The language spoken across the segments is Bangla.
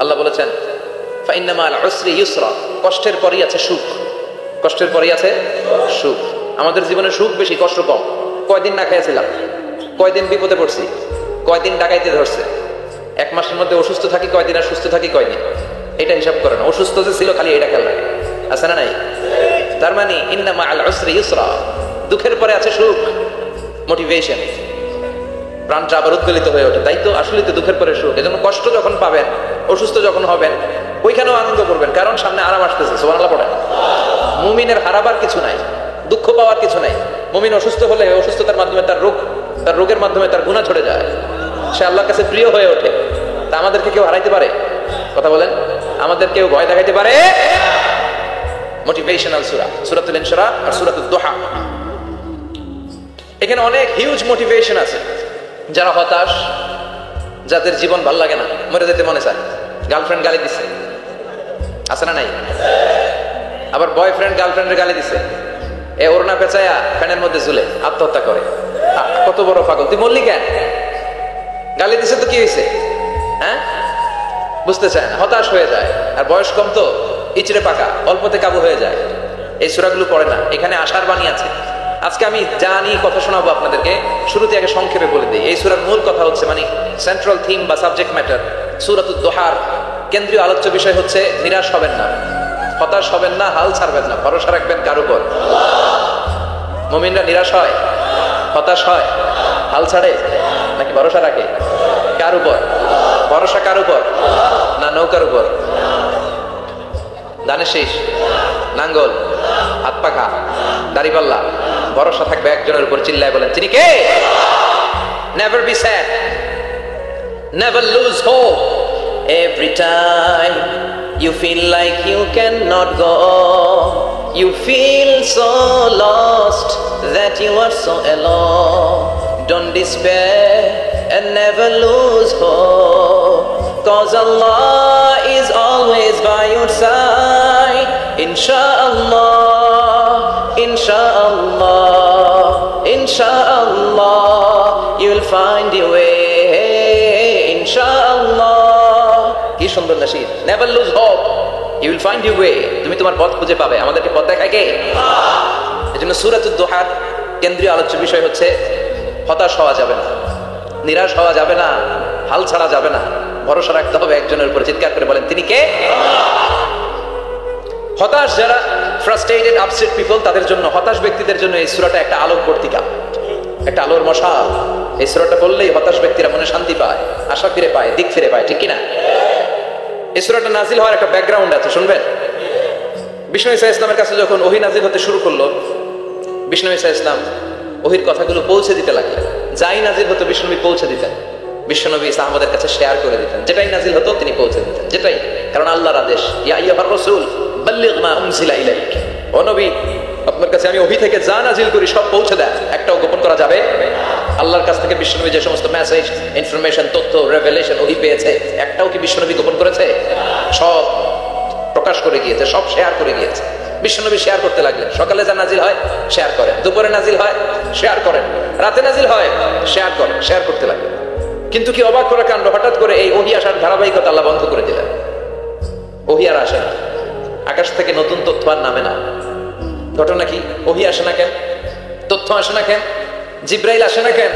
আল্লাহ বলেছেন ফাইন্না মা'আল উসরি ইউসরা, কষ্টের পরই আছে সুখ, কষ্টের পরই আছে সুখ। আমাদের জীবনে সুখ বেশি, কষ্ট কম। কয়দিন না খেয়েছিলাম, কয়দিন বিপদে পড়ছি, কয়দিন ডাকাইতে ধরছে, এক মাসের মধ্যে অসুস্থ থাকি কয়দিন আর সুস্থ থাকি কয়দিন, এটা হিসাব করে না। অসুস্থ যে ছিল খালি এটা খেয়াল রাখে, আছে না নাই? তার মানে ইন্না মা'আল উসরি ইউসরা, দুঃখের পরে আছে সুখ, মোটিভেশন, প্রাণটা আবার উদ্বেলিত হয়ে ওঠে। তাই তো আসলে তো দুঃখের পরে সুখ। এজন্য কষ্ট যখন পাবেন, অসুস্থ যখন হবেন, ওইখানেও আনন্দ করবেন, কারণ সামনে আরাম আসতেছে। সুবহানাল্লাহ পড়েন। মুমিনের হারাবার কিছু নাই, দুঃখ পাওয়ার কিছু নাই। মুমিন অসুস্থ হলে অসুস্থতার মাধ্যমে তার রোগের মাধ্যমে তার গুনাহ ঝরে যায়, সে আল্লাহর কাছে প্রিয় হয়ে ওঠে। তা আমাদেরকে কেউ হারাইতে পারে? কথা বলেন, আমাদের কেউ ভয় দেখাইতে পারে? মোটিভেশনাল সূরা সূরাতুল ইনশিরা আর সূরাতুদ দুহা, এখানে অনেক হিউজ মোটিভেশন আছে। যারা হতাশ, যাদের জীবন ভাল লাগে না, মরে যেতে মনে চায়, গার্লফ্রেন্ড গালি দিছে, আছে না নাই? আবার বয়ফ্রেন্ড গার্লফ্রেন্ডের গালি দিছে, এ ওড়না পেঁচায়া ফ্যানের মধ্যে ঝুলে আত্মহত্যা করে। কত বড় পাগল, তুই মরলি কেন? গালি দিছে তো কি হয়েছে? হ্যাঁ, বুঝতে চায় না, হতাশ হয়ে যায়। আর বয়স কম তো ইচড়ে পাকা, অল্পতে কাবু হয়ে যায়। এই সূরাগুলো পড়ে না, এখানে আশার বাণী আছে। আজকে আমি জানি কথা শোনাবো আপনাদেরকে, শুরুতে আগে সংক্ষেপে বলে দিই। এই সূরার মূল কথা হচ্ছে, মানে সেন্ট্রাল থিম বা সাবজেক্ট ম্যাটার, সূরাতুদ দুহার কেন্দ্রীয় আলোচ্য বিষয় হচ্ছে নিরাশ হবেন না, হতাশ হবেন না, হাল ছাড়বেন না, ভরসা রাখবেন কার উপর? মুমিনরা নিরাশ হয়, হতাশ হয়, হাল ছাড়ে নাকি ভরসা রাখে? কার উপর ভরসা? কার উপর? না নৌকার উপর? ধানের শীষ, নাঙ্গল, হাত পাখা, দাড়িপাল্লা, ভরসা থাকবে একজনের উপর। চিল্লায় বলেন, তিনি কে? Never be sad, never lose hope. Every time you feel like you cannot go, you feel so lost that you are so alone. Don't despair and never lose hope, 'cause Allah is always by your side. Inshallah, inshallah, inshallah, you'll find your way. Inshallah, কি সুন্দর nasheed, never lose hope, you will find your way. তুমি তোমার পথ খুঁজে পাবে। আমাদেরকে পথ দেখায় কে? এজন্য সূরাতুদ দুহার কেন্দ্রীয় আলোচ্য বিষয় হচ্ছে হতাশ হওয়া যাবে না, নিরাশ হওয়া যাবে না, হাল ছাড়া যাবে না, ভরসা রাখতে হবে একজনের উপর। চিৎকার করে বলেন, তিনি কে? হতাশ যারা, ফ্রাস্ট্রেটেড, আপসেট পিপল, তাদের জন্য, হতাশ ব্যক্তিদের জন্য এই সূরাটা একটা আলোক বর্তিকা, একটা আলোর মশাল। এই সূরাটা বললেই হতাশ ব্যক্তিরা মনে শান্তি পায়, আশা ফিরে পায়, দিক ফিরে পায়, ঠিক কিনা? এই সূরাটা নাজিল হওয়ার একটা ব্যাকগ্রাউন্ড আছে, শুনবেন। বিষ্ণু ঈসা ইসলামের কাছে যখন ওহী নাজিল হতে শুরু করলো, বিষ্ণু ঈসা ইসলাম ওহীর কথাগুলো পৌঁছে দিতে লাগলেন। যাই নাজিল হতো বিষ্ণুনবী পৌঁছে দিতেন, বিশ্বনবী সাহাবাদের কাছে শেয়ার করে দিতেন। যেটাই নাজিল হতো তিনি পৌঁছে দিতেন, যেটাই, কারণ আল্লাহর আদেশ, ইয়া আইয়ুহার রাসূল বাল্লিগ মা উনজিলা ইলাইক, ও নবী আপনার কাছে আমি ওহী থেকে যা নাজিল করি সব পৌঁছে দেন, একটাও গোপন করা যাবে। আল্লাহর কাছ থেকে বিশ্বনবী যে সমস্ত মেসেজ, ইনফরমেশন, তথ্য, রেভেলেশন ওহী পেয়েছে, একটাও কি বিশ্বনবী গোপন করেছে? সব প্রকাশ করে গিয়েছে, সব শেয়ার করে গিয়েছে। বিশ্বনবী শেয়ার করতে লাগলেন। সকালে যা নাজিল হয় শেয়ার করেন, দুপুরে নাজিল হয় শেয়ার করেন, রাতে নাজিল হয় শেয়ার করেন, শেয়ার করতে লাগলেন। কিন্তু কি অবাক করা কাণ্ড, হঠাৎ করে এই ওহী আসার ধারাবাহিকতা আল্লাহ বন্ধ করে দিলেন। ওহী আর আসে না, আকাশ থেকে নতুন তথ্য আর নামে না। ঘটনা কি? ওহী আসে না কেন? তথ্য আসে না কেন? জিব্রাইল আসে না কেন?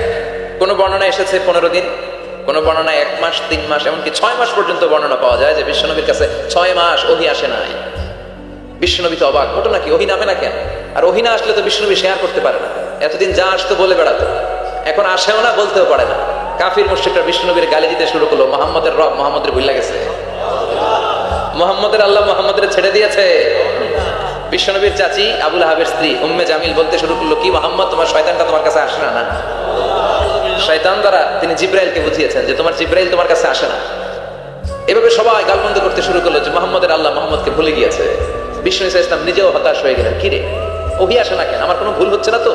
কোন বর্ণনা এসেছে 15 দিন, কোন বর্ণনায় 1 মাস, 3 মাস, এমনকি 6 মাস পর্যন্ত বর্ণনা পাওয়া যায় যে বিশ্বনবীর কাছে 6 মাস ওহী আসে নাই। বিশ্বনবী তো অবাক, ঘটনা কি? ওহী নামে না কেন? আর ওহী না আসলে তো বিশ্বনবী শেয়ার করতে পারে না। এতদিন যা আসতো বলে বেড়াতো, এখন আসেও না, বলতেও পারে না। কাফির মুশরিকরা বিশ্বনবীর গালি দিতে শুরু করলো, মুহাম্মদের রব মুহাম্মদের ভুলে গেছে, মুহাম্মদের আল্লাহ মুহাম্মদের ছেড়ে দিয়েছে। বিশ্বনবীর চাচি আবু লাহাবের স্ত্রী উম্মে জামিল বলতে শুরু করলো, কি মুহাম্মদ, তোমার শয়তানটা তোমার কাছে আসে না? শয়তান দ্বারা তিনি জিব্রাইলকে বুঝিয়েছেন যে তোমার জিব্রাইল তোমার কাছে আসে না। এভাবে সবাই গালমন্দ করতে শুরু করলো যে মুহাম্মদের আল্লাহ মুহাম্মদকে ভুলে গিয়েছে। বিষ্ণু ঈসা ইসলাম নিজেও হতাশ হয়ে গেলেন, কিরে ওহী আসে না কেন? আমার কোনো ভুল হচ্ছে না তো?